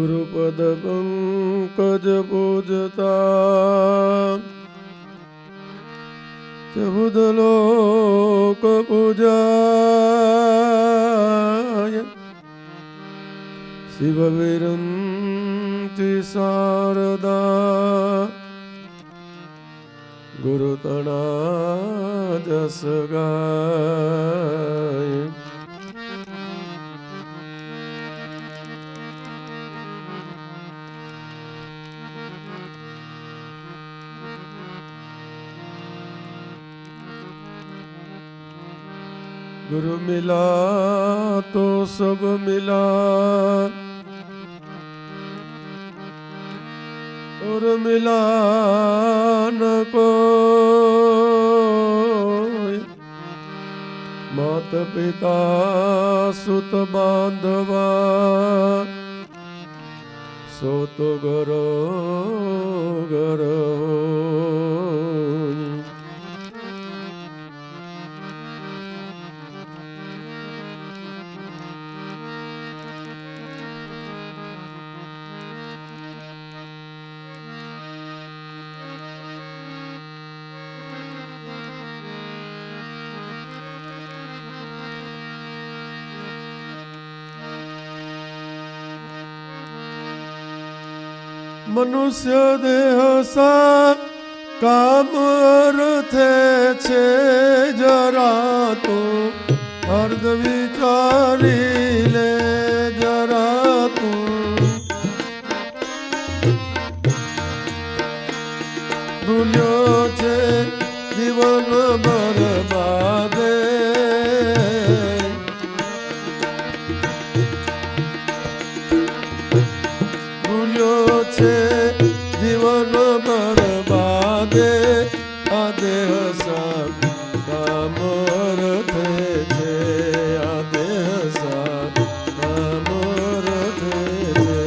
गुरुपद पंकज पूजता चबुद लोक पूजाय शिव विरंति शारदा गुरुतना जस गाय। गुरु मिला तो सब मिला और मिला न कोई। मात पिता सुत बांधवा सो तो घरो घर होई। मनुष्य देह सा काम अर्थे छे जरा तो अर्ध विचारी ले जरा तू। भूल्यो छे जीवन बरबादे जीवन बरबादे आ देह सा काम रथे छे आ देह सा काम रथे छे।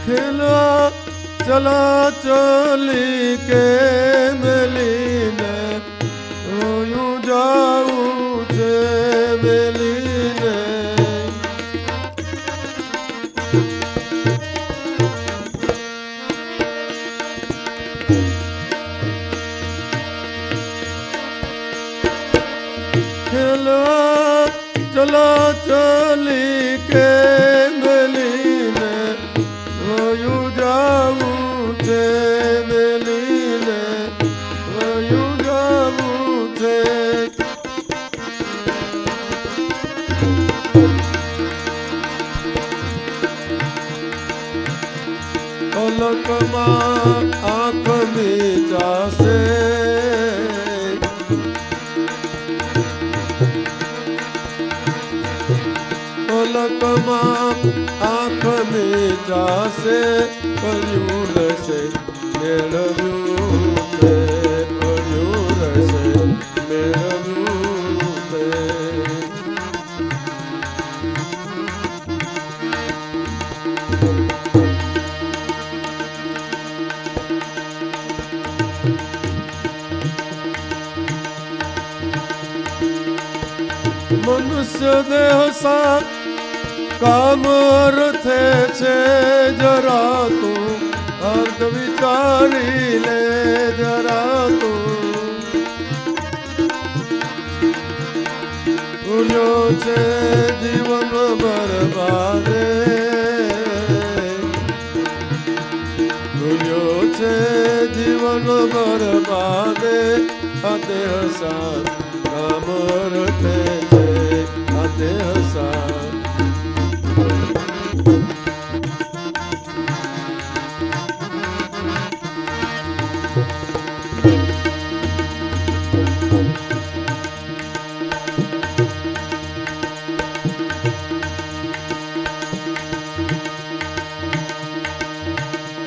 खेला चला चली के मिलीने यूं जाऊं छे मिलीने। खेला चला चली के मिलीने यूं जाऊं छे मिलीने यूं जाऊं छे। पलक मां आँख मीचासे पलक मां आँख मीचासे पर्यूल से मेळव्યું તે पर्यूल से मेळવ્યું તે। मनुष्य देह सा काम अर्थे छे जरा तू अर्ध विचारी ले जरा तू। भूल्यो छे जीवन बरबादे भूल्यो छे जीवन बरबादे आ देह सा काम रथे छे आ देह सा।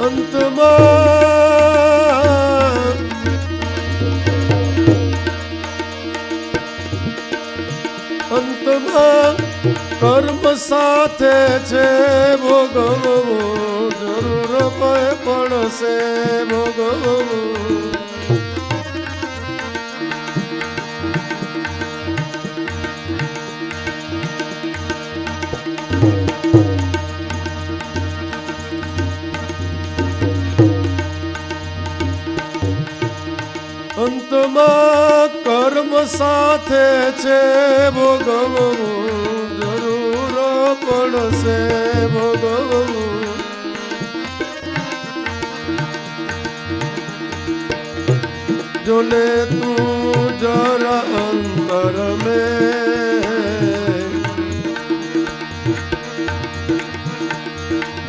અંતમાં અંતમાં કર્મ સાથે છે ભોગવવું, જરૂર પડશે ભોગવવું. અંતમાં કર્મ સાથે છે ભોગવવું, જરૂર પડશે ભોગવવું. જો લે તું જરા અંતર મેં,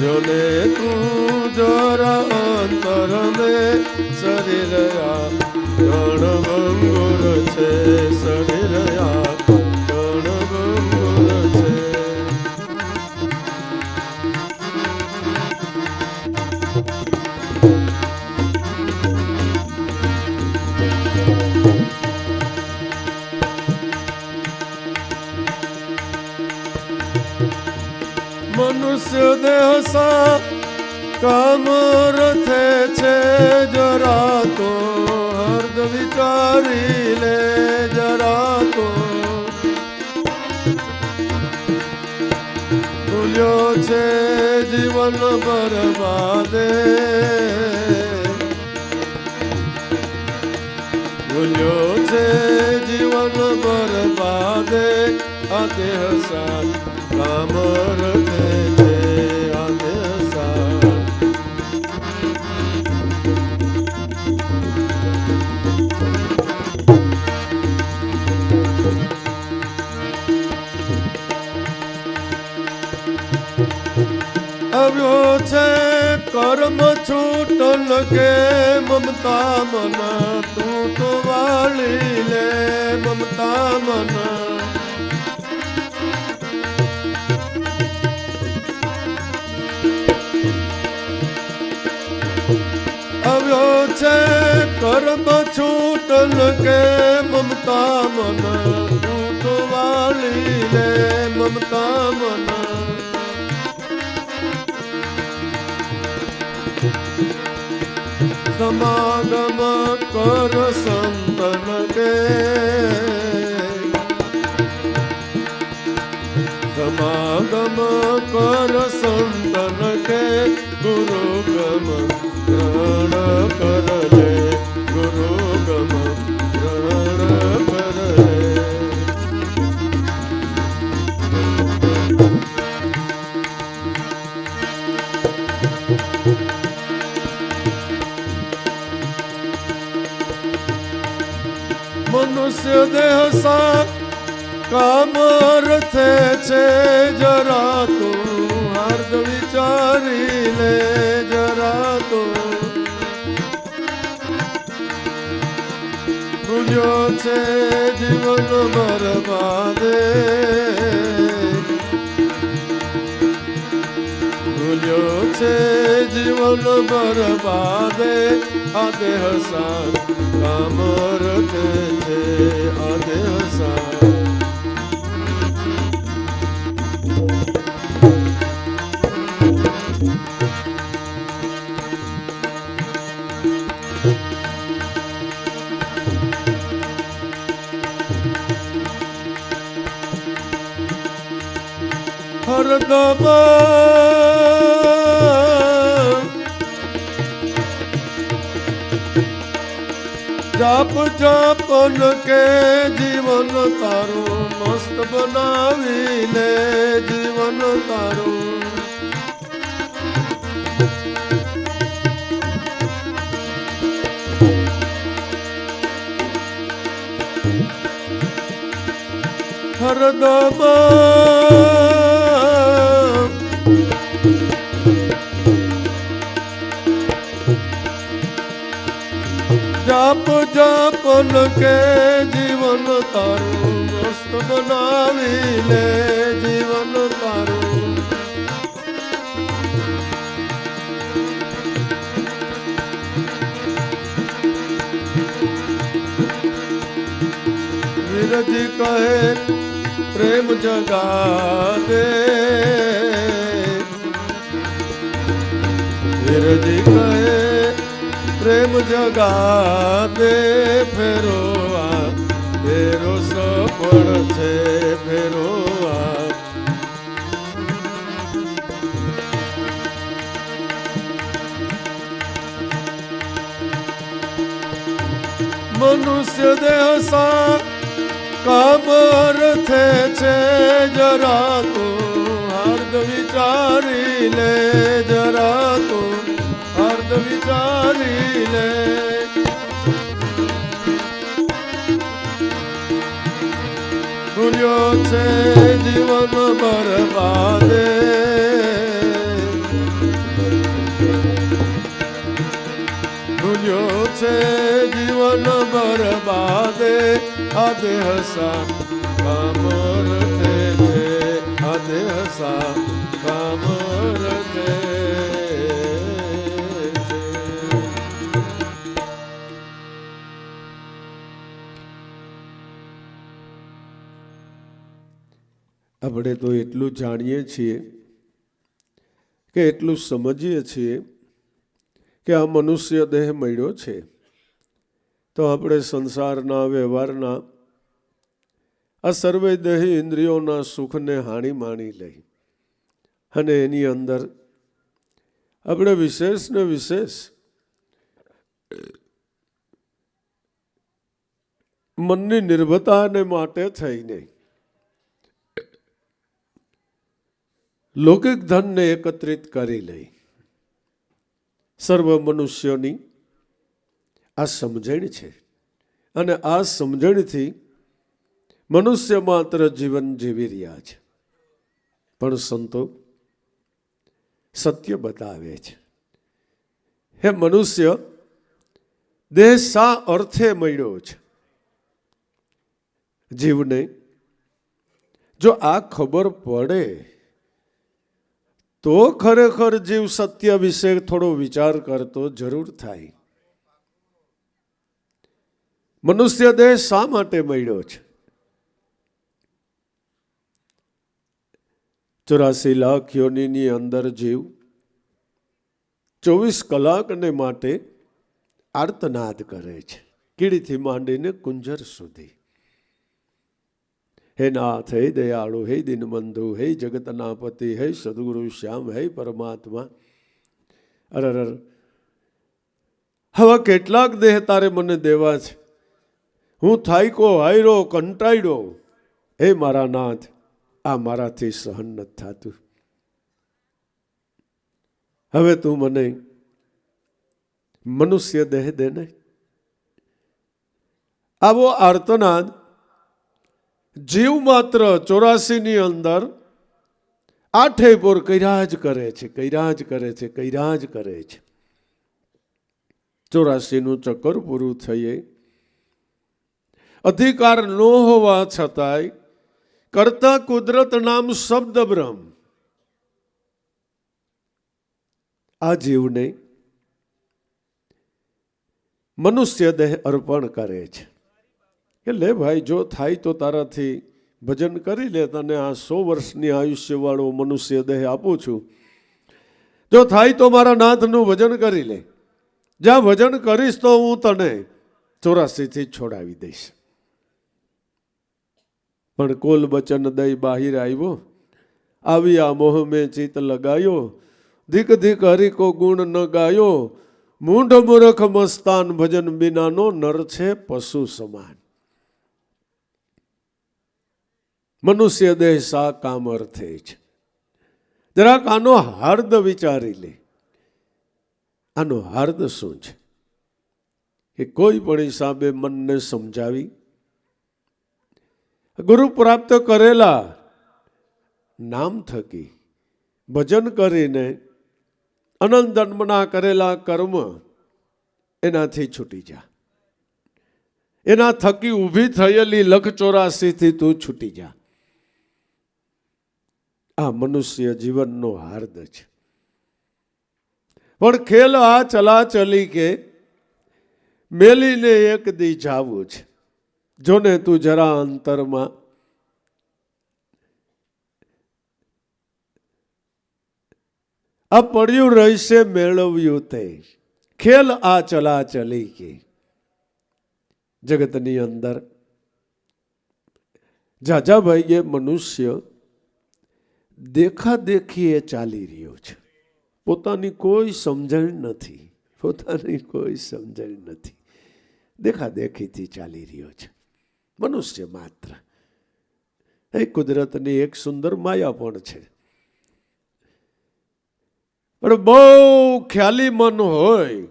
જો લે તું જરા અંતર મેં, શરીર ગણભંગુર છે, શરીર ગણભંગુર છે. મનુષ્ય દેહ સા કામ રથે છે જરા તો, હર્દ વિચારી લે જરા તો. ભૂલ્યો છે જીવન બરબાદે, ભૂલ્યો છે જીવન બરબાદે. આ દેહ સાથ કામ રથે છે, આ દેહ સાથ. આવ્યો છે કર્મ છૂટલ કે મમતા મન, તું તો વાળી લે મમતા મન. આવ્યો છે કર્મ છૂટલ કે મમતા મન, તું તો વાળી લે મમતા મન. સમાગમ કર સંતન કે, સમાગમ કર સંતન કે. ગુરુ ગમ ગ્રહણ કર લે, ગુરુ ગમ ગ્રહણ કર લે. મનુષ્ય દેહ સા કામ રથે છે જરા તો, હાર્દ વિચારી લે જરા તો. ભૂલ્યો છે જીવન બરબાદે, ભૂલ્યો છે જીવન બરબાદે. આ દેહ સાથ કામ રથે છે, આ દેહ સાથ. હરદમ જાપ જાપન કે જીવન તારું, મસ્ત બનાવી લે જીવન તારું. હરદમ જાપ જાપન કે જીવન તારું, મસ્ત બનાવી લે જીવન તારું. વિરજી કહે પ્રેમ જગા દે ધીરજી કહે પ્રેમ જગા દે ફેરો આ ફેરો સફળ છે ફેરો આ મનુષ્ય દેહ સા કામ અર્થે છે જરા તું હાર્દ વિચારી લે જરા તું હાર્દ વિચારી લે ભૂલ્યો છે જીવન બરબાદે ભૂલ્યો છે જીવન બરબાદે આ દેહ સા કામ રતે છે આ દેહ સા કામ રતે છે. આપણે તો એટલું જાણીએ છીએ કે એટલું સમજીએ છીએ કે આ મનુષ્ય દેહ મળ્યો છે તો આપણે સંસારના વ્યવહારના આ સર્વે દેહી ઇન્દ્રિયોના સુખને હાણી માણી લઈ અને એની અંદર આપણે વિશેષ ને વિશેષ મનની નિર્ભરતાને માટે થઈને લૌકિક ધનને એકત્રિત કરી લઈ સર્વ મનુષ્યોની આ સમજણ છે અને આ સમજણથી મનુષ્ય માત્ર જીવન જીવી રહ્યા છે પણ સંતો સત્ય બતાવે છે હે મનુષ્ય દેહ શા અર્થે મળ્યો છે જીવને જો આ ખબર પડે તો ખરેખર જીવ સત્ય વિશે થોડો વિચાર કરતો જરૂર થાય. મનુષ્ય દેહ શા માટે મળ્યો છે? 84 લાખ યોનિની અંદર જીવ 24 કલાકને માટે આર્તનાદ કરે છે, કીડીથી માંડીને કુંજર સુધી. હે નાથ, હે દયાળુ, હે દીનબંધુ, હે જગતના પતિ, હે સદગુરુ શ્યામ, હે પરમાત્મા. અરર, હવે કેટલાક દેહ તારે મને દેવા છે? હું થાયકો, હાયરો, કંટાળ્યો. હે મારા નાથ, આ મારાથી સહન નથી થતું. હવે તું મને મનુષ્ય દેહ દે ને. આવો આર્તનાદ જીવ માત્ર 84 ની અંદર આઠે પોર કર્યા જ કરે છે, કર્યા જ કરે છે, કર્યા જ કરે છે. 84 નું ચક્કર પૂરું થઈએ, અધિકાર ન હોવા છતાંય કરતા કુદરત નામ શબ્દ બ્રહ્મ આ જીવને મનુષ્ય દેહ અર્પણ કરે છે કે લે ભાઈ, જો થાય તો તારાથી ભજન કરી લે, તને આ 100 વર્ષની આયુષ્ય વાળો મનુષ્ય દેહ આપું છું. જો થાય તો મારા નાથનું ભજન કરી લે. જ્યાં ભજન કરીશ તો હું તને 84 થી છોડાવી દઈશ. પણ કોલ બચન દઈ બાહિર આવ્યો, આવી આ મોહ મેં ચિત લગાયો, ધીક ધીક હરિ કો ગુણ ન ગાયો, મૂઢ મૂર્ખ મસ્તાન ભજન બિનાનો નર છે પશુ સમાન. મનુષ્ય દેહ શા કામ અર્થે છે? જરાક આનો હાર્દ વિચારી લે. આનો હાર્દ શું છે? કે કોઈ પણ હિસાબે મનને સમજાવી ગુરુ પ્રાપ્ત કરેલા નામ થકી ભજન કરીને અનંત જન્મના કરેલા કર્મ એનાથી છૂટી જા. એના થકી ઊભી થયેલી 184 થી તું છૂટી જા. આ મનુષ્ય જીવનનો હાર્દ છે. પણ ખેલ આ ચલાચલી કે મેલીને એક દી જાવું છે. જોને તું જરા અંતરમાં આ પડ્યું રહેશે મેળવ્યું તે, ખેલ આ ચલા ચલી કે. જગતની અંદર ઝાઝા ભાઈએ મનુષ્ય દેખાદેખી એ ચાલી રહ્યો છે. પોતાની કોઈ સમજણ નથી, પોતાની કોઈ સમજણ નથી, દેખાદેખીથી ચાલી રહ્યો છે મનુષ્ય માત્ર. એ કુદરતની એક સુંદર માયા પણ છે. પણ બહુ ખ્યાલી મન હોય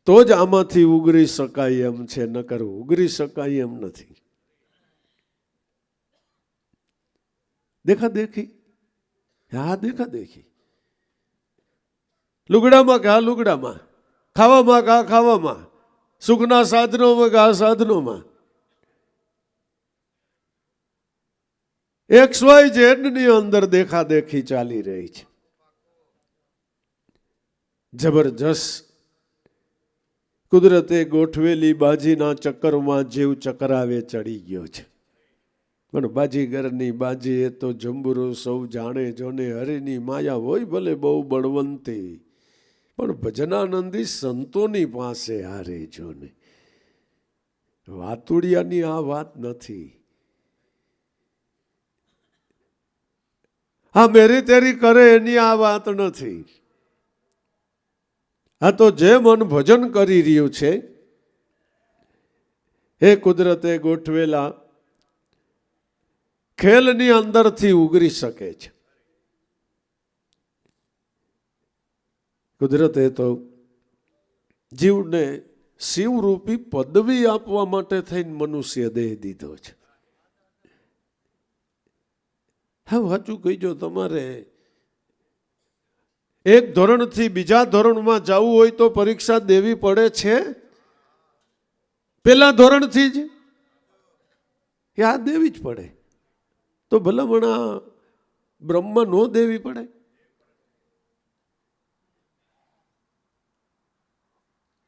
તો જ આમાંથી ઉગરી શકાય એમ છે, નકર ઉગરી શકાય એમ નથી. દેખાદેખી, હા દેખાદેખી. લુગડામાં કે આ લુગડામાં, ખાવામાં કે આ ખાવામાં, સુખના સાધનોમાં કે આ સાધનોમાં. XYZ ની અંદર દેખાદેખી ચાલી રહી છે. જબરજસ્ત કુદરતે ગોઠવેલી બાજીના ચક્કરમાં જીવ ચકરાવે ચડી ગયો છે. પણ બાજીગરની બાજી એ તો જંબુરો સૌ જાણે જોને, હરિની માયા હોય ભલે બહુ બળવંતી, પણ ભજનાનંદી સંતોની પાસે હારે જોને. વાતુડિયાની આ વાત નથી. હા મેરી તેરી કરે એની આ વાત નથી. આ તો જે મન ભજન કરી રહ્યું છે એ કુદરતે ગોઠવેલા ખેલની અંદરથી ઉગરી શકે છે. કુદરતે તો જીવને શિવરૂપી પદવી આપવા માટે થઈને મનુષ્ય દેહ દીધો છે. હા સાચું કહીજો, તમારે એક ધોરણથી બીજા ધોરણમાં જવું હોય તો પરીક્ષા દેવી પડે છે. પેલા ધોરણથી જ આ દેવી જ પડે. તો ભલામણા બ્રહ્મ નો દેવી પડે?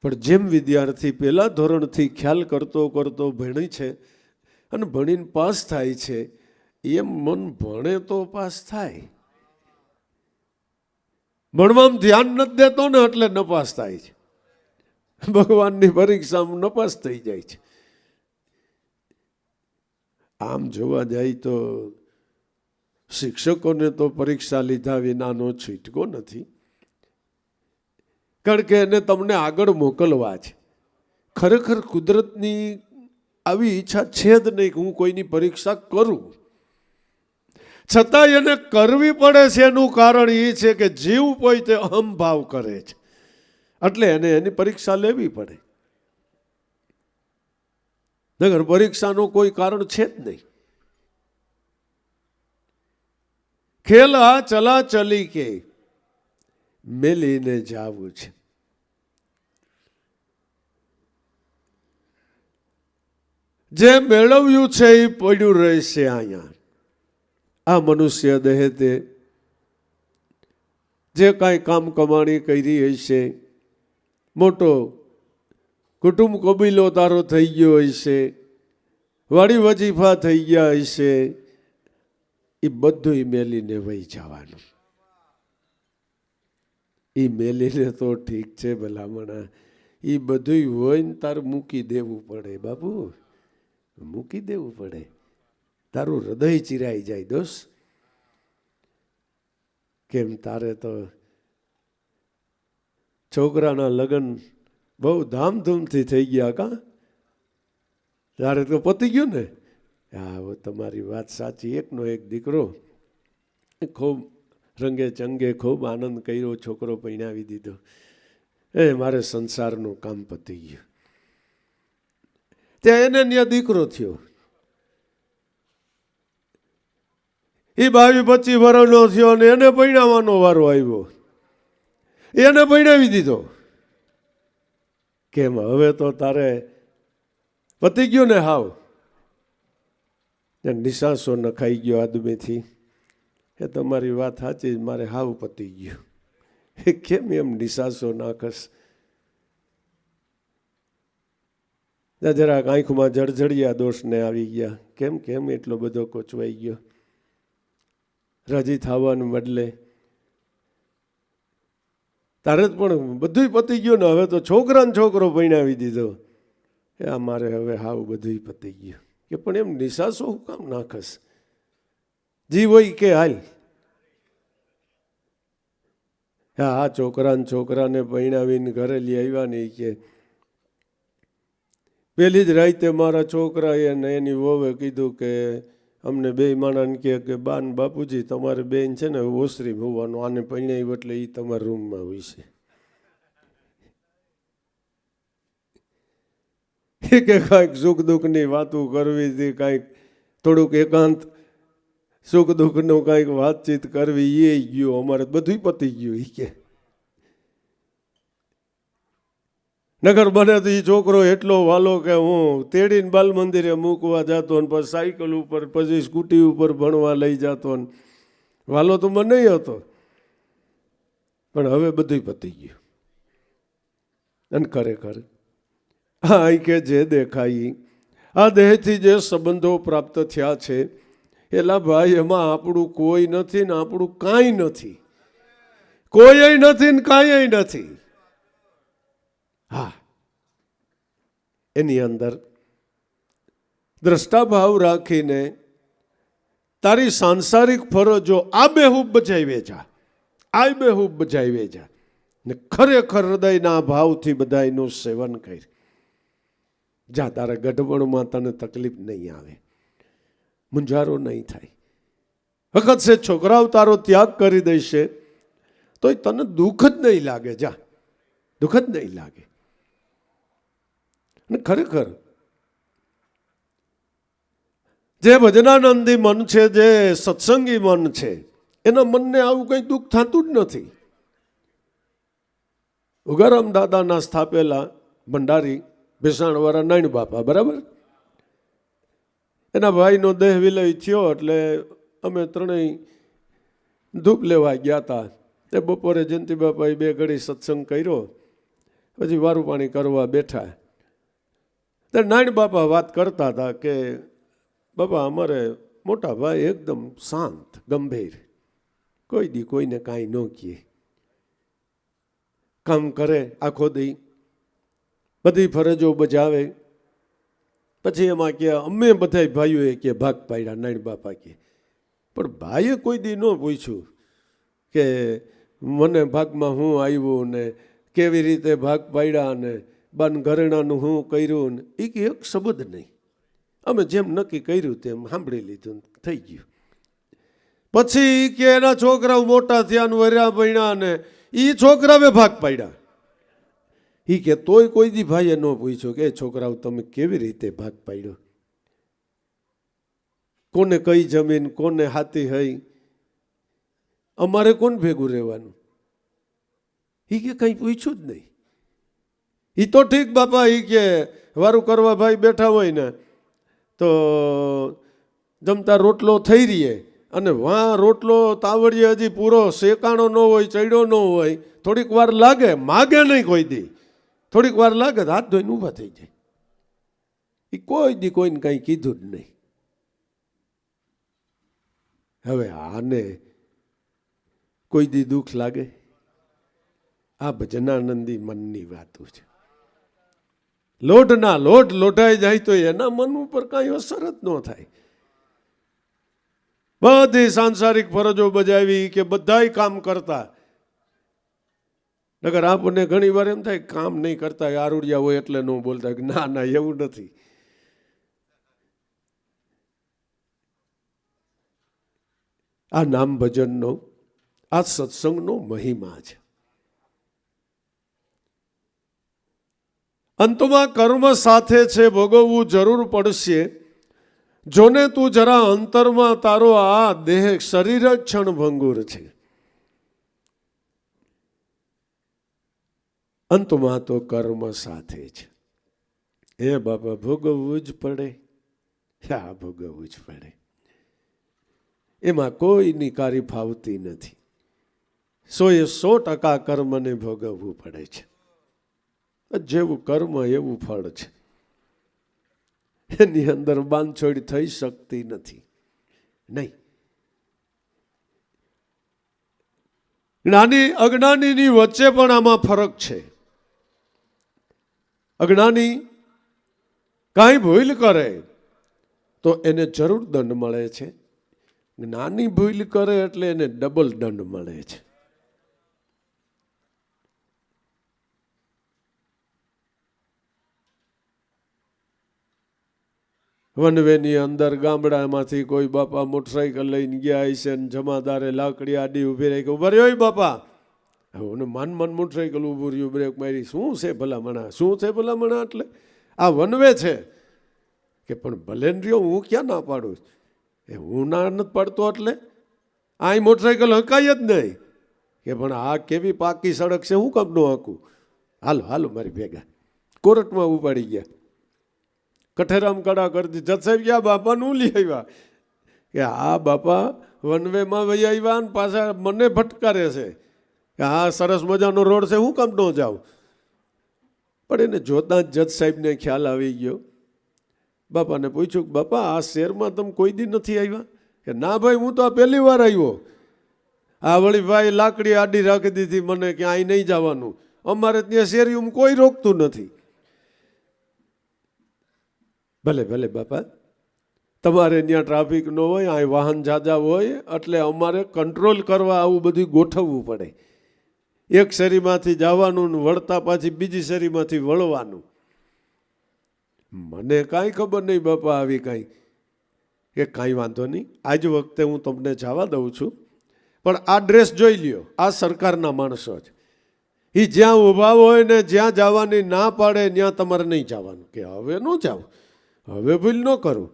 પણ જેમ વિદ્યાર્થી પેલા ધોરણથી ખ્યાલ કરતો કરતો ભણી છે અને ભણીને પાસ થાય છે, એમ મન ભણે તો પાસ થાય. ભણવામાં ધ્યાન નથી દેતો ને એટલે નપાસ થાય છે. ભગવાનની પરીક્ષામાં નપાસ થઈ જાય છે. આમ જોવા જાય તો શિક્ષકોને તો પરીક્ષા લીધા વિનાનો છૂટકો નથી. કારણ કે એને તમને આગળ મોકલવા છે. ખરેખર કુદરતની આવી ઈચ્છા છે જ નહીં કે હું કોઈની પરીક્ષા કરું, છતાં એને કરવી પડે છે. એનું કારણ એ છે કે જીવ પોતે અહંભાવ કરે છે, એટલે એને એની પરીક્ષા લેવી પડે. નગર પરીક્ષાનું કોઈ કારણ છે જ નહીં. ખેલ આ ચલા ચલી કે મેલીને જાવું છે. જે મેળવ્યું છે એ પડ્યું રહેશે અહીંયા. આ મનુષ્ય દેહ તે જે કાંઈ કામ કમાણી કરી હશે, મોટો કુટુંબ કબીલો તારો થઈ ગયો હશે, વાડી વજીફા થઈ ગયા હશે, એ બધું મેલીને વહી જવાનું. એ મેલીને તો ઠીક છે ભલામણા, એ બધું હોય ને તારે મૂકી દેવું પડે બાપુ, મૂકી દેવું પડે. તારું હૃદય ચિરાઈ જાય દોસ્ત. કેમ તારે તો છોકરાના લગ્ન બહુ ધામધૂમથી થઈ ગયા કા? તારે તો પતી ગયું ને? હા તમારી વાત સાચી. એકનો એક દીકરો, ખૂબ રંગે ચંગે ખૂબ આનંદ કર્યો, છોકરો પરણાવી દીધો. મારે સંસારનું કામ પતી ગયું. ત્યાં એને ત્યાં દીકરો થયો. એ 22-25 વર્ષનો થયો અને એને પરણાવવાનો વારો આવ્યો. એને પરણાવી દીધો. કેમ હવે તો તારે પતી ગયું ને હાવ? નિશાસો નખાઈ ગયો આદમીથી. એ તમારી વાત સાચી, મારે હાવ પતી ગયું. એ કેમ એમ નિશાસો નાખસ? જરાક આંખમાં જળજળિયા દોષને આવી ગયા. કેમ એટલો બધો કોચવાઈ ગયો? રાજી થવાને બદલે તારે પણ બધું પતી ગયું ને, હવે તો છોકરાને છોકરો પરણાવી દીધો. એ આ મારે હવે હાવ બધું પતી ગયું. કે પણ એમ નિશાસો હું કામ નાખસ? જીવ હોય કે હાલ. હા, છોકરાને પરણાવીને ઘરે લઈ આવ્યા ને કે પેલી જ રાતે મારા છોકરાએ ને એની વહુએ કીધું કે અમને બે માણસને કે બાન બાપુજી તમારે બેન છે ને ઓસરી હોવાનું, આને પરણાવ્યું એટલે એ તમારા રૂમમાં હોય છે. કે કાંઈક સુખ દુઃખની વાતો કરવી હતી, કાંઈક થોડુંક એકાંત સુખ દુઃખનું કાંઈક વાતચીત કરવી, એ ગયું. અમારે બધું પતી ગયું. એ કે નગર બને તો એ છોકરો એટલો વાલો કે હું તેડીને બાલ મંદિરે મૂકવા જતો ને પછી સાયકલ ઉપર પછી સ્કૂટી ઉપર ભણવા લઈ જતો ને વાલો તો મને હતો. પણ હવે બધું પતી ગયું. અને ખરેખર હા, કે જે દેખાય આ દેહથી જે સંબંધો પ્રાપ્ત થયા છે એલા ભાઈ, એમાં આપણું કોઈ નથી ને આપણું કાંઈ નથી. કોઈ નથી ને કાંઈ નથી. હા, એની અંદર દ્રષ્ટાભાવ રાખીને તારી સાંસારિક ફરજો આ બેહૂબ બજાવે જા, આ બેહૂબ બજાવે જા ને ખરેખર હૃદયના ભાવથી બધાયનું સેવન કર જા. તારા ગઢવણમાં તને તકલીફ નહીં આવે, મુંજારો નહીં થાય. વખત છે છોકરાઓ તારો ત્યાગ કરી દેશે તોય તને દુઃખ જ નહીં લાગે. જા, દુઃખ જ નહીં લાગે. અને ખરેખર જે ભજનાનંદી મન છે, જે સત્સંગી મન છે, એના મનને આવું કંઈ દુઃખ થતું જ નથી. ઉગારામ દાદાના સ્થાપેલા ભંડારી ભેસાણવાળા નાયણ બાપા, બરાબર, એના ભાઈનો દેહ વિલય થયો એટલે અમે ત્રણેય ધૂપ લેવા ગયા હતા. તે બપોરે જયંતિ બાપાએ બે ઘડી સત્સંગ કર્યો, પછી વારું પાણી કરવા બેઠા. તે નાયણ બાપા વાત કરતા હતા કે બાપા અમારે મોટા ભાઈ એકદમ શાંત ગંભીર, કોઈ દી કોઈને કાંઈ ન કહે, કામ કરે આખો દી, બધી ફરજો બજાવે. પછી એમાં કે અમે બધા ભાઈઓએ કે ભાગ પાડ્યા. નાયણ બાપા કે પણ ભાઈએ કોઈ દી ન પૂછ્યું કે મને ભાગમાં હું આવ્યું ને કેવી રીતે ભાગ પાડ્યા ને બાન ઘરેણાનું હું કર્યું ને એ કે એક શબ્દ નહીં. અમે જેમ નક્કી કર્યું તેમ સાંભળી લીધું, થઈ ગયું. પછી કે એના છોકરાઓ મોટા થયા ને વર્યા ભણ્યા ને એ છોકરાએ ભાગ પાડ્યા. એ કે તોય કોઈ દી ભાઈએ ન પૂછ્યું કે છોકરાઓ તમે કેવી રીતે ભાગ પાડ્યો, કોને કઈ જમીન, કોને હાથી હઈ, અમારે કોણ ભેગું રહેવાનું. એ કે કંઈ પૂછ્યું જ નહીં. એ તો ઠીક બાપા, એ કે વારું કરવા ભાઈ બેઠા હોય ને તો જમતા રોટલો થઈ રહીએ અને વાં રોટલો તાવડીએ હજી પૂરો શેકાણો ન હોય, ચડ્યો ન હોય, થોડીક વાર લાગે, માગે નહીં કોઈ દી, થોડીક વાર લાગે તો હાથ ધોઈને ઊભા થઈ જાય. એ કોઈ દી કોઈને કાંઈ કીધું જ નહીં. હવે આને કોઈ દી દુઃખ લાગે? આ ભજનાનંદી મનની વાતો છે. લોઢના લોઢ લોઢાઈ જાય તો એના મન ઉપર કાંઈ અસર જ ન થાય. બધી સાંસારિક ફરજો બજાવી કે બધાય કામ કરતા. નકર આપણને ઘણી વાર એમ થાય કામ નહીં કરતા આરુડિયા હોય એટલે ન બોલતા. ના ના, એવું નથી. આ નામ ભજનનો, આ સત્સંગનો મહિમા છે. અંતમાં કર્મ સાથે છે ભોગવવું જરૂર પડશે. જોને તું જરા અંતરમાં તારો આ દેહ શરીર જ ક્ષણભંગુર છે. અંતમાં તો કર્મ સાથે છે. એ બાપા ભોગવવું જ પડે. હા, ભોગવવું જ પડે. એમાં કોઈ નિકારી ફાવતી નથી. 100% કર્મને ભોગવવું પડે છે. જેવું કર્મ એવું ફળ છે. એની અંદર બાંધછોડ થઈ શકતી નથી. નહીં, જ્ઞાની અજ્ઞાનીની વચ્ચે પણ આમાં ફરક છે. અજ્ઞાની કાંઈ ભૂલ કરે તો એને જરૂર દંડ મળે છે. જ્ઞાની ભૂલ કરે એટલે એને ડબલ દંડ મળે છે. વનવેની અંદર ગામડામાંથી કોઈ બાપા મોટરસાઇકલ લઈને ગયા હશે ને જમાદારે લાકડી આડી ઊભી રહી કે ઉભા રહ્યો બાપા. હવે માન મોટરસાઇકલ ઊભું રહ્યું, બ્રેક મારી. શું છે ભલામણા, શું છે ભલામણા? એટલે આ વનવે છે કે પણ ભલે ને રહ્યો, હું ક્યાં ના પાડું? એ હું ના નથી પાડતો એટલે આ મોટરસાઇકલ હકાય જ નહીં કે પણ આ કેવી પાકી સડક છે, હું કામ ન હાંકું? હાલો હાલો મારી ભેગા. કોર્ટમાં ઉપાડી ગયા, કઠેરામ કડા કરતી. જજ સાહેબ ગયા બાપાનું લઈ આવ્યા કે આ બાપા વનવેમાં વહી આવ્યા ને પાછા મને ફટકારે છે કે આ સરસ મજાનો રોડ છે, હું કામ ન જાઉં? પણ એને જોતા જ જજ સાહેબને ખ્યાલ આવી ગયો. બાપાને પૂછ્યું બાપા આ શહેરમાં તમે કોઈ દી નથી આવ્યા? કે ના ભાઈ, હું તો આ પહેલી વાર આવ્યો. આ વળી ભાઈ લાકડી આડી રાખી દીધી મને કે અહીં નહીં જવાનું, અમારે ત્યાં શેરીમાં કોઈ રોકતું નથી. ભલે ભલે બાપા, તમારે ત્યાં ટ્રાફિક ન હોય, અહીં વાહન જાજા હોય એટલે અમારે કંટ્રોલ કરવા આવું બધું ગોઠવવું પડે. એક શેરીમાંથી જવાનું ને વળતા પાછી બીજી શેરીમાંથી વળવાનું. મને કાંઈ ખબર નહીં બાપા આવી કાંઈ. કે કાંઈ વાંધો નહીં, આજ વખતે હું તમને જવા દઉં છું, પણ આ ડ્રેસ જોઈ લ્યો, આ સરકારના માણસો જ. એ જ્યાં ઊભા હોય ને જ્યાં જવાની ના પાડે ત્યાં તમારે નહીં જવાનું. કે હવે ન જાઓ, હવે ભૂલ ન કરું.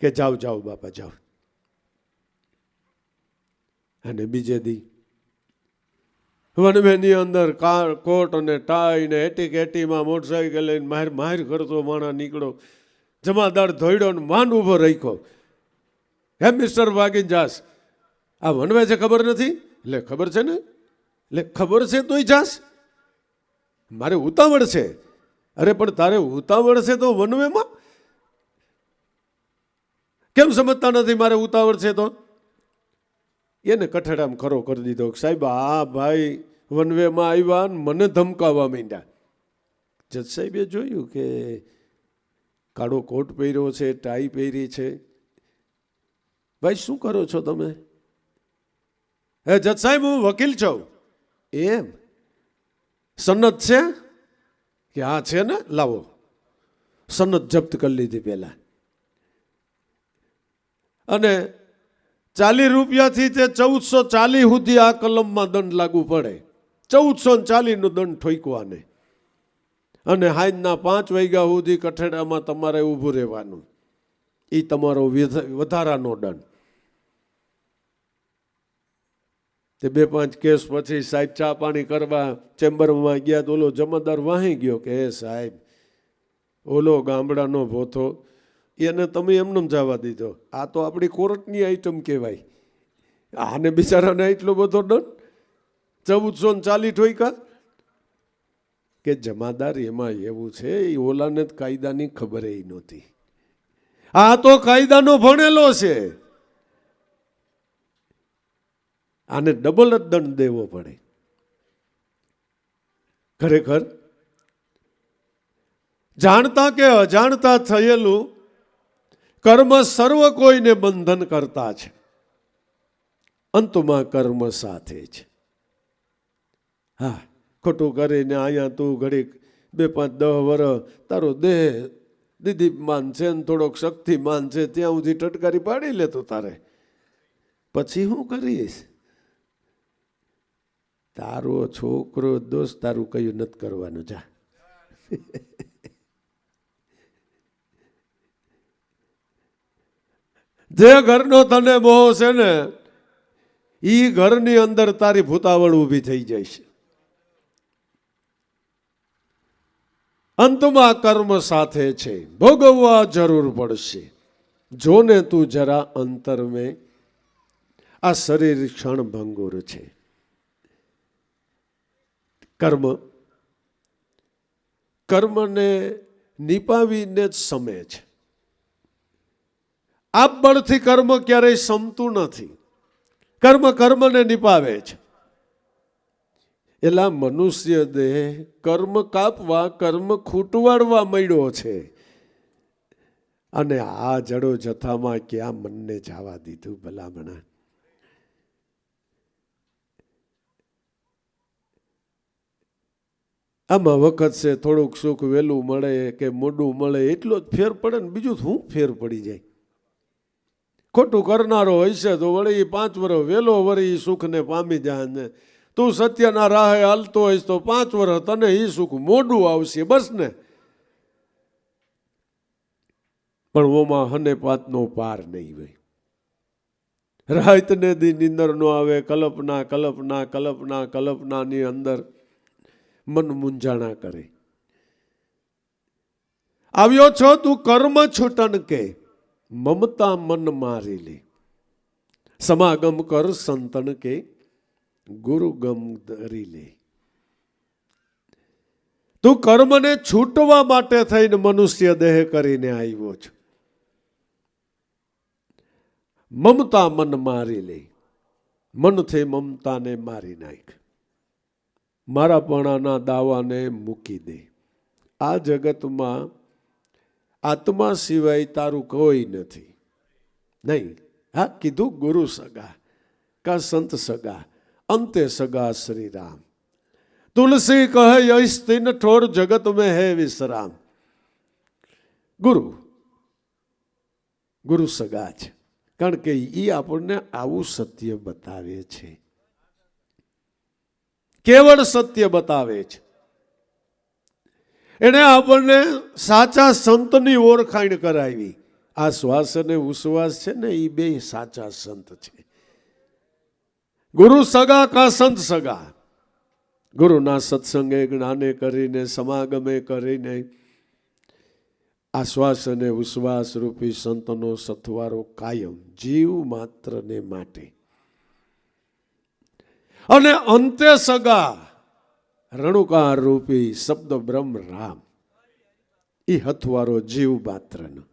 કે જાઓ જાઓ બાપા જાઓ. અને બીજે દી વનવેની અંદર કોટ અને ટાઈ ને એટીમાં મોટરસાઇકલ લઈને માર કરતો માણા નીકળો. જમાદાર ધોઈડો ને માંડ ઊભો રાખ્યો. હે મિસ્ટર વાગીને જાસ, આ વનવે છે ખબર નથી? એટલે ખબર છે ને, એટલે ખબર છે તોય જાસ? મારે ઉતાવળ છે. અરે પણ તારે ઉતાવળ છે તો વનવેમાં કેમ સમજતા નથી? મારે ઉતાવળ છે તો એને કઠેડામ ખરો કરી દીધો. સાહેબ આ ભાઈ વનવેમાં આવ્યા ને મને ધમકાવવા માંડ્યા. જજ સાહેબે જોયું કે કાળો કોટ પહેર્યો છે, ટાઈ પહેરી છે. ભાઈ શું કરો છો તમે? હે જજ સાહેબ હું વકીલ છું. એમ? સનદ છે? કે હા છે ને, લાવો. સનદ જપ્ત કરી લીધી પહેલા. અને 40 રૂપિયાથી તે 1440 સુધી આ કલમમાં દંડ લાગુ પડે. 1440નો દંડ ઠોકવાને. અને હાંજના 5 વાગ્યા સુધી કઠેડામાં તમારે ઊભું રહેવાનું. એ તમારો વધારાનો દંડ. તે 2-5 કેસ પછી સાહેબ ચા પાણી કરવા ચેમ્બરમાં ગયા તો ઓલો જમાદાર વાહી ગયો કે હે સાહેબ, ઓલો ગામડાનો ભોથો એને તમે એમને જવા દીધો. આ તો આપણી કોર્ટની આઈટમ કહેવાય. આને બિચારાને એટલો બધો દંડ 1440 ઠોકા. કે જમાદાર એમાં એવું છે, એ ઓલાને કાયદાની ખબર એ નહોતી. આ તો કાયદાનો ભણેલો છે, આને ડબલ જ દંડ દેવો પડે. ખરેખર જાણતા કે અજાણતા થયેલું કર્મ સર્વ કોઈને બંધન કરતા છે. અંતમાં કર્મ સાથે છે. હા, ખોટું કરીને અહીંયા તું ઘડીક 2-5-10 વર્ષ તારો દેહ દીદીમાન છે ને થોડોક શક્તિમાન છે ત્યાં સુધી ટટકારી પાડી લે તું તારે. પછી શું કરીશ? તારો છોકરો દોસ્ત તારું કયું નથી કરવાનું. જા જે ઘરનો તને મોહ છે ને એ ઘરની અંદર તારી ભૂતાવળ ઊભી થઈ જાય છે. અંતમાં કર્મ સાથે છે, ભોગવવા જરૂર પડશે. જોને તું જરા અંતર મેં, આ શરીર ક્ષણ ભંગુર છે. કર્મને નિપાવીને જ સમે છે. આપ બળથી કર્મ ક્યારેય સમતું નથી. કર્મ કર્મને નિપાવે છે. એલા મનુષ્ય દેહ કર્મ કાપવા, કર્મ ખૂટવાડવા મળ્યો છે. અને આ જડો જથામાં ક્યાં મનને જવા દીધું ભલામણા. આમાં વખત છે, થોડુંક સુખ વહેલું મળે કે મોડું મળે એટલો જ ફેર પડે ને, બીજું શું ફેર પડી જાય. ખોટું કરનારો હોય છે તો વળી 5 વર્ષ વહેલો વળી સુખને પામી જાય ને તું સત્યના રાહે હાલતો હોઈશ તો 5 વર્ષ તને એ સુખ મોડું આવશે બસ ને. પણ ઓમાં હને પાતનો પાર નહીં હોય. રાતને દી નીંદર નો આવે, કલ્પના કલ્પના કલ્પના કલ્પનાની અંદર મન મૂંઝાણા કરે. આવ્યો છો તું કર્મ છૂટન કે, મમતા મન મારી લે. સમાગમ કર સંતન કે, ગુરુ ગમ ધરી લે. તું કર્મને છૂટવા માટે થઈને મનુષ્ય દેહ કરીને આવ્યો છે. મમતા મન મારી લે. મનથી મમતાને મારી નાખ. મારાપણાના દાવાને મૂકી દે. આ જગતમાં આત્મા સિવાય તારું કોઈ નથી. નહીં, હા કીધું ગુરુ સગા કા સંત સગા, અંતે સગા શ્રી રામ. તુલસી કહે યશ તીન ઠોર, જગત में है વિશ્રામ. ગુરુ સગા છે, કારણ કે એ આપણને આવું સત્ય બતાવે છે, કેવળ સત્ય બતાવે છે. એને આપણને સાચા સંતની ઓળખાણ કરાવી. આ શ્વાસ અને ઉશ્વાસ છે ને એ બે સાચા સંત છે. ગુરુ સગા કા સંત સગા. ગુરુના સત્સંગે જ્ઞાને કરીને, સમાગમે કરીને આ શ્વાસ અને ઉશ્વાસ રૂપી સંતનો સથવારો કાયમ જીવ માત્રને માટે. અને અંતે સગા રણુકાર રૂપી શબ્દ બ્રહ્મ રામ, એ હથવારો જીવ માત્રનો.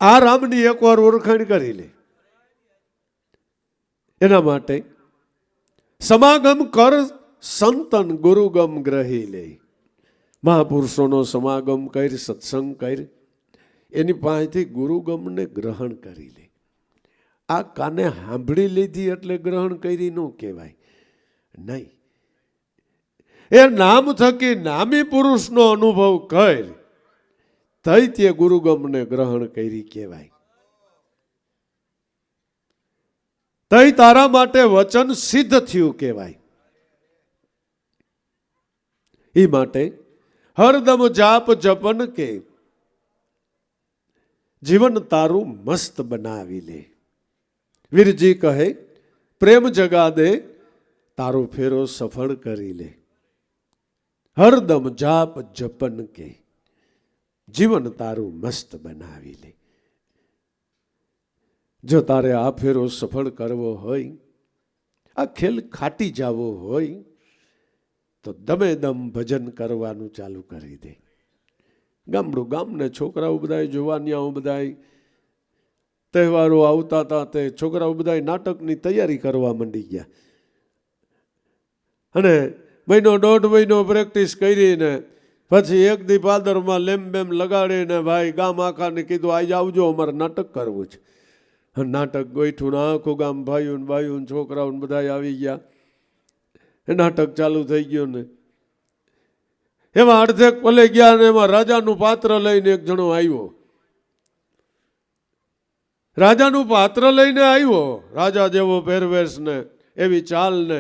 આ રામની એકવાર ઓળખાણ કરી લે. એના માટે સમાગમ કર સંતન ગુરુગમ ગ્રહી લે. મહાપુરુષોનો સમાગમ કર, સત્સંગ કર, એની પાસેથી ગુરુગમને ગ્રહણ કરી લે. આ કાને સાંભળી લીધી એટલે ગ્રહણ કરી ન કહેવાય, નહીં. એ નામ થકી નામી પુરુષનો અનુભવ કર, તઈ તે ગુરુગમને ગ્રહણ કરી કહેવાય. તઈ તારા માટે વચન સિદ્ધ થયું કહેવાય. એ માટે હરદમ જાપ જપન કે, જીવન તારું મસ્ત બનાવી લે. વીરજી કહે પ્રેમ જગા દે, તારો ફેરો સફળ કરી લે. હરદમ જાપ જપન કે, જીવન તારું મસ્ત બનાવી લે. જો તારે આ ફેરો સફળ કરવો હોય, આ ખેલ ખાટી જવો હોય, તો દમે દમ ભજન કરવાનું ચાલુ કરી દે. ગામડું ગામને છોકરાઓ બધા, જુવાનિયાઓ બધા, તહેવારો આવતા હતા તે છોકરાઓ બધા નાટકની તૈયારી કરવા માંડી ગયા. અને 1.5 મહિનો પ્રેક્ટિસ કરીને પછી એક દી પાદરમાં લેમ બેમ લગાડીને ભાઈ ગામ આખાને કીધું આજે આવજો અમારે નાટક કરવું છે. નાટક ગોઠવું ને આખું ગામ ભાઈઓ ને બાઈઓ ને છોકરાઓ બધા આવી ગયા. નાટક ચાલુ થઈ ગયું ને એમાં અડધેક પલે ગયા ને એમાં રાજાનું પાત્ર લઈને એક જણો આવ્યો. રાજાનું પાત્ર લઈને આવ્યો, રાજા જેવો પહેરવેશ ને એવી ચાલ ને,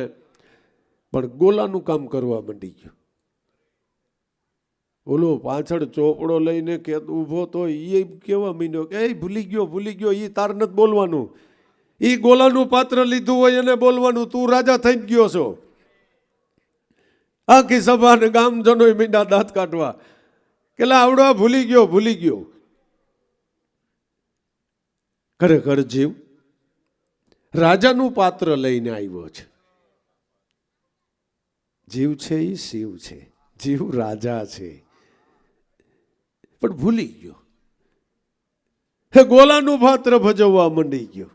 પણ ગોલાનું કામ કરવા માંડી ગયો. ઓલો પાછળ ચોપડો લઈને કે ઊભો તો એ કેવા મીન્યો કે એ ભૂલી ગયો, એ તાર નથી બોલવાનું. એ ગોલાનું પાત્ર લીધું હોય એને બોલવાનું, તું રાજા થઈ ગયો છો. આખી સભા ને ગામજનો મીંડા દાંત કાઢવા કે આવડો ભૂલી ગયો. ખરેખર જીવ રાજાનું પાત્ર લઈને આવ્યો છે. જીવ છે એ શિવ છે, જીવ રાજા છે, પણ ભૂલી ગયો. હે ગોલાનું પાત્ર ભજવવા મંડી ગયો.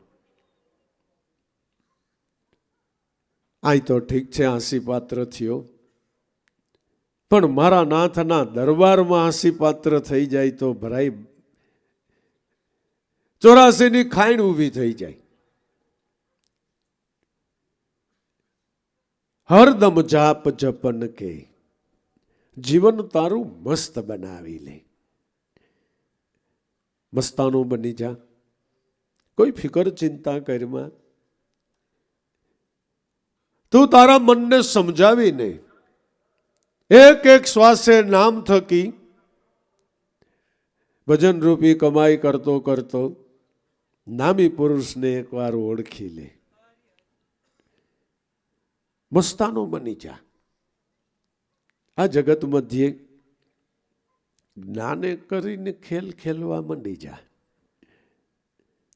આય તો ઠીક છે, હાંસી પાત્ર થયો, પણ મારા નાથના દરબારમાં હાંસી પાત્ર થઈ જાય તો ભરાઈ 84ની ખાઈણ ઊભી થઈ જાય. હરદમ જાપ જપન કે જીવન તારું મસ્ત બનાવી લે. મસ્તાનો બની જા, કોઈ ફિકર ચિંતા કરમાં. તું તારા મનને સમજાવીને એક એક શ્વાસે નામ થકી ભજન રૂપી કમાઈ કરતો કરતો નામી પુરુષને એકવાર ઓળખી લે. મસ્તાનો બની જા. આ જગત મધ્યે જ્ઞાને કરીને ખેલ ખેલવા માંડી જા.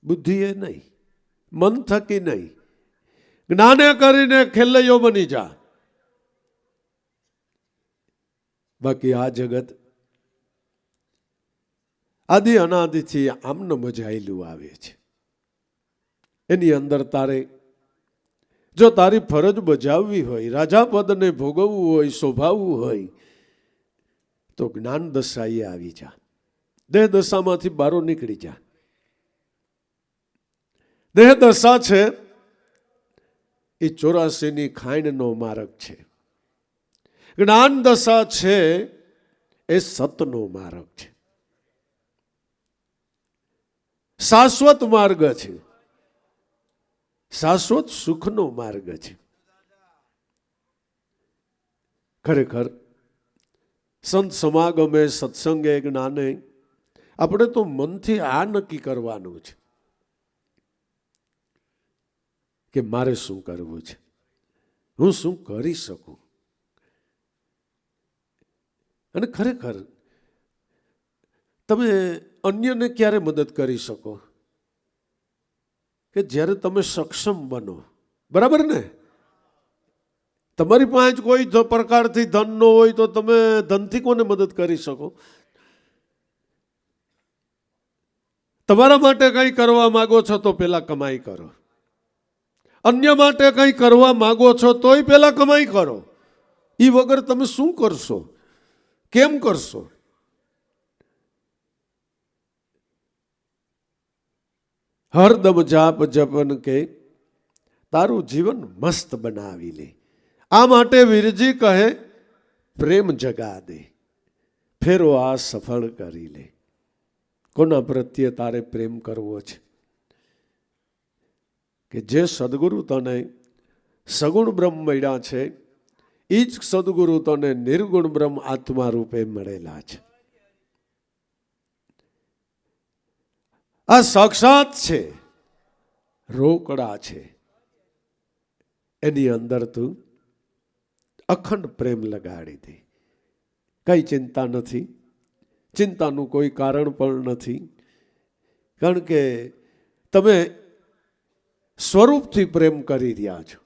બુદ્ધિએ નહીં, મન થકી નહીં, જ્ઞાને કરીને ખેલૈયો બની જા. બાકી આ જગત આદિ અનાદિથી આમને મજાયેલું આવે છે. એની અંદર તારે જો તારી ફરજ બજાવવી હોય, રાજા પદને ભોગવવું હોય, શોભાવવું હોય, તો જ્ઞાન દશાએ આવી જા. દેહ દશામાંથી બારો નીકળી જા. દેહ દશા છે એ 84ની ખાઈણનો માર્ગ છે. જ્ઞાન દશા છે એ સતનો માર્ગ છે, શાશ્વત માર્ગ છે, શાશ્વત સુખનો માર્ગ છે. ખરેખર સંત સમાગમે, સત્સંગે, જ્ઞાને આપણે તો મનથી આ નક્કી કરવાનું છે કે મારે શું કરવું છે, હું શું કરી શકું. અને ખરેખર તમે અન્યને ક્યારે મદદ કરી શકો? કે જ્યારે તમે સક્ષમ બનો. બરાબર ને? તમારી પાસે કોઈ પ્રકારથી ધન ન હોય તો તમે ધનથી કોને મદદ કરી શકો? તમારા માટે કંઈ કરવા માંગો છો તો પેલા કમાઈ કરો. અન્ય માટે કંઈ કરવા માંગો છો તોય પેલા કમાઈ કરો. એ વગર તમે શું કરશો? કેમ કરશો? હરદમ જાપ જપન કે તારું જીવન મસ્ત બનાવી લે. આ માટે વીરજી કહે પ્રેમ જગા દે, ફેરો આ સફળ કરી લે. કોના પ્રત્યે તારે પ્રેમ કરવો છે? કે જે સદગુરુ તને સગુણ બ્રહ્મ મળ્યા છે, એ જ સદગુરુ તને નિર્ગુણ બ્રહ્મ આત્મા રૂપે મળેલા છે. આ સાક્ષાત છે, રોકડા છે. એની અંદર તું અખંડ પ્રેમ લગાડી દે. કઈ ચિંતા નથી, ચિંતાનું કોઈ કારણ પણ નથી. કારણ કે તમે સ્વરૂપથી પ્રેમ કરી રહ્યા છો.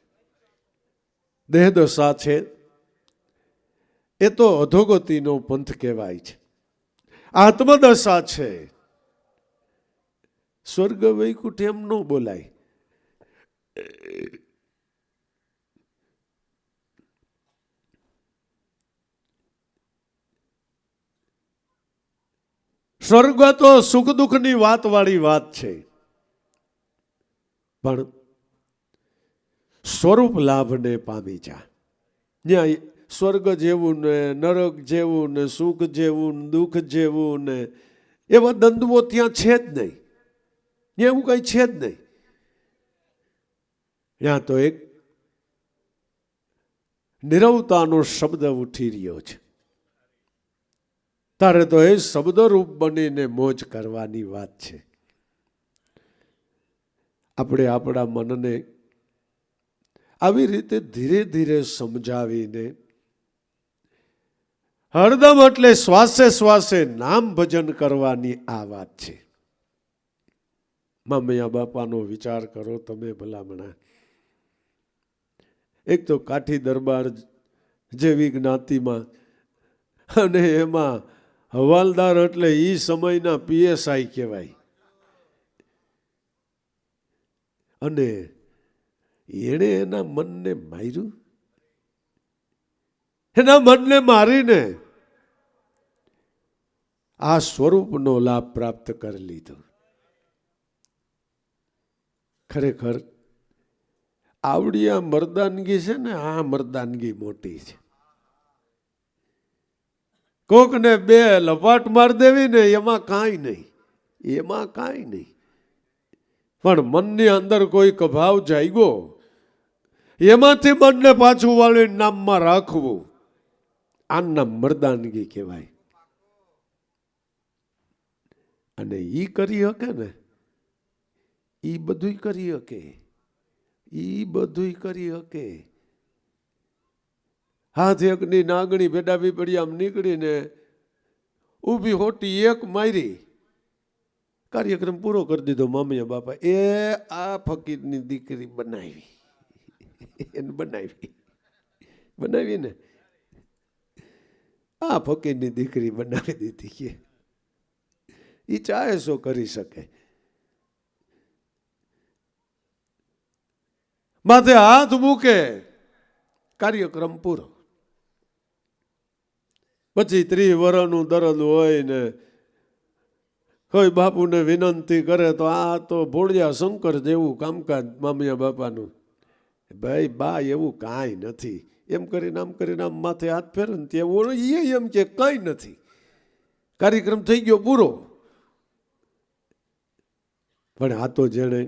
દેહ દશા છે એ તો અધોગતિનો પંથ કહેવાય છે. આત્મદશા છે, સ્વર્ગ વૈકુંઠ એમ ન બોલાય. સ્વર્ગ તો સુખ દુઃખની વાત વાળી વાત છે, પણ સ્વરૂપ લાભને પામી જા. ત્યાં સ્વર્ગ જેવું ને નરક જેવું ને સુખ જેવું ને દુઃખ જેવું ને એવા દ્વંદ્વો ત્યાં છે જ નહીં. ત્યાં એવું કઈ છે જ નહીં. ત્યાં તો એક નિરવતાનો શબ્દ ઉઠી રહ્યો છે. તારે તો એ શબ્દરૂપ બનીને મોજ કરવાની વાત છે. આપણે આપણા મનને આવી રીતે ધીરે ધીરે સમજાવીને હરદમ એટલે શ્વાસે શ્વાસે નામ ભજન કરવાની આ વાત છે. મામૈયા બાપાનો વિચાર કરો તમે ભલામણા. એક તો કાઠી દરબાર જેવી જ્ઞાતિમાં, અને એમાં હવાલદાર એટલે એ સમયના PSI કહેવાય. અને એણે એના મનને માર્યું, એના મનને મારીને આ સ્વરૂપનો લાભ પ્રાપ્ત કરી લીધો. ખરેખર આવડી આ મર્દાનગી છે ને, આ મર્દાનગી મોટી છે. કોકને બે લપાટ માર દેવી ને એમાં કાંઈ નહીં, એમાં કાંઈ નહીં. પણ મનની અંદર કોઈ કભાવ જાગ્યો, એમાંથી મનને પાછું વાળી નામમાં રાખવું, આ નામ મર્દાનગી કહેવાય. અને ઈ કરી શકે ને, ઈ બધું કરી શકે, ઈ બધું કરી શકે. હાથ એકની નાગણી ભેડાવી પડી આમ નીકળીને ઊભી હોટી એક મારી, કાર્યક્રમ પૂરો કરી દીધો. મામિયા બાપા એ આ ફકીરની દીકરી બનાવી, એને બનાવી ને આ ફકીરની દીકરી બનાવી દીધી કે ઈ ચાહે શું કરી શકે. માથે હાથ મૂકે, કાર્યક્રમ પૂરો. પછી 30 વર્ષનું દરદ હોય ને કોઈ બાપુને વિનંતી કરે તો આ તો ભોળિયા શંકર જેવું કામકાજ મામિયા બાપાનું. ભાઈ બા એવું કાંઈ નથી, એમ કરીને આમ માથે હાથ ફેરે ને એવું એમ કે કાંઈ નથી, કાર્યક્રમ થઈ ગયો પૂરો. પણ આ તો જેણે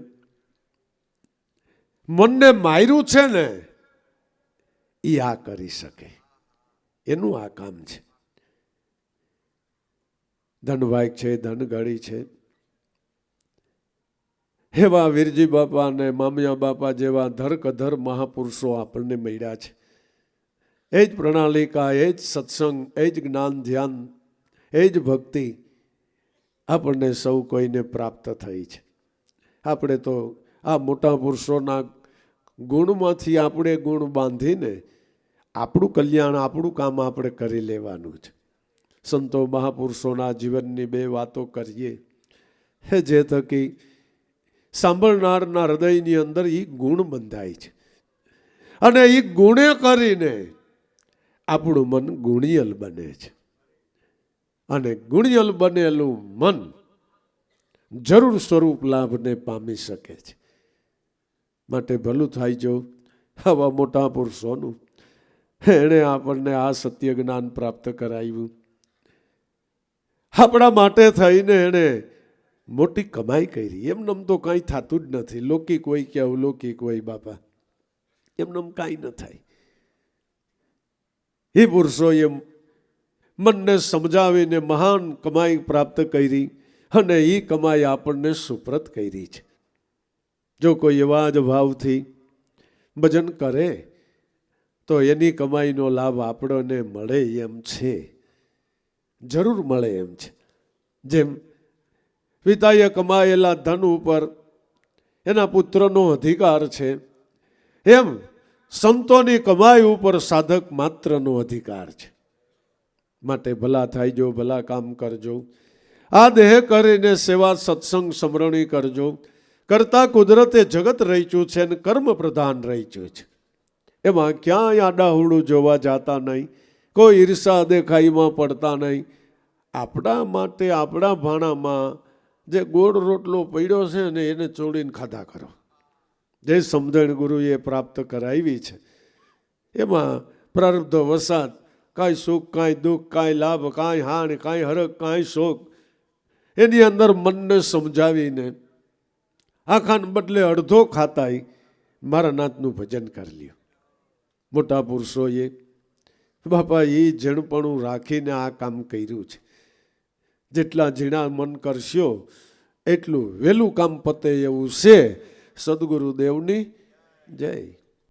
મનને માર્યું છે ને એ આ કરી શકે, એનું આ કામ છે. ધનવાયક છે, ધનગળી છે, એવા વીરજી બાપા અને મામિયા બાપા જેવા ધરકધર મહાપુરુષો આપણને મળ્યા છે. એ જ પ્રણાલિકા, એ જ સત્સંગ, એ જ જ્ઞાન ધ્યાન, એ જ ભક્તિ આપણને સૌ કોઈને પ્રાપ્ત થઈ છે. આપણે તો આ મોટા પુરુષોના ગુણમાંથી આપણે ગુણ બાંધીને આપણું કલ્યાણ, આપણું કામ આપણે કરી લેવાનું છે. સંતો મહાપુરુષોના જીવનની 2 વાતો કરીએ જે થકી સાંભળનારના હૃદયની અંદર એ ગુણ બંધાય છે. અને એ ગુણે કરીને આપણું મન ગુણિયલ બને છે. અને ગુણિયલ બનેલું મન જરૂર સ્વરૂપ લાભને પામી શકે છે. માટે ભલું થાય જો આવા મોટા પુરુષોનું, એણે આપણને આ સત્ય જ્ઞાન પ્રાપ્ત કરાવ્યું. આપણા માટે થઈને એણે મોટી કમાઈ કરી. એમનેમ તો કાંઈ થતું જ નથી. લૌકિક હોય કે અવલૌકિક હોય બાપા, એમનેમ કાંઈ ન થાય. એ પુરુષોએ મનને સમજાવીને મહાન કમાઈ પ્રાપ્ત કરી અને એ કમાઈ આપણને સુપ્રત કરી છે. જો કોઈ એવા જ ભાવથી ભજન કરે તો એની કમાઈનો લાભ આપણને મળે એમ છે, જરૂર મળે એમ છે. જેમ પિતાએ કમાયેલા ધન ઉપર એના પુત્રનો અધિકાર છે, એમ સંતોની કમાઈ ઉપર સાધક માત્રનો અધિકાર છે. માટે ભલા થાય જો, ભલા કામ કરજો. આ દેહ કરીને સેવા સત્સંગ સમરણી કરજો. કરતા કુદરતે જગત રચ્યું છે અને કર્મ પ્રધાન રચ્યું છે. એમાં ક્યાંય આડાહુડું જોવા જાતા નહીં, કોઈ ઈર્ષા દેખાઈમાં પડતા નહીં. આપણા માટે આપણા ભાણામાં જે ગોળ રોટલો પડ્યો છે ને એને ચોળીને ખાધા કરો. જે સમજણ ગુરુએ પ્રાપ્ત કરાવી છે એમાં પ્રારબ્ધ વસાત, કાંઈ સુખ, કાંઈ દુઃખ, કાંઈ લાભ, કાંઈ હાણ, કાંઈ હરખ, કાંઈ શોક, એની અંદર મનને સમજાવીને આખાને બદલે અડધો ખાતાય મારા નાથનું ભજન કરી લ્યો. મોટા પુરુષોએ બાપા એ ઝીણપણું રાખીને આ કામ કર્યું છે. જેટલા ઝીણા મન કરશો એટલું વહેલું કામ પતે એવું છે. સદગુરુદેવની જય.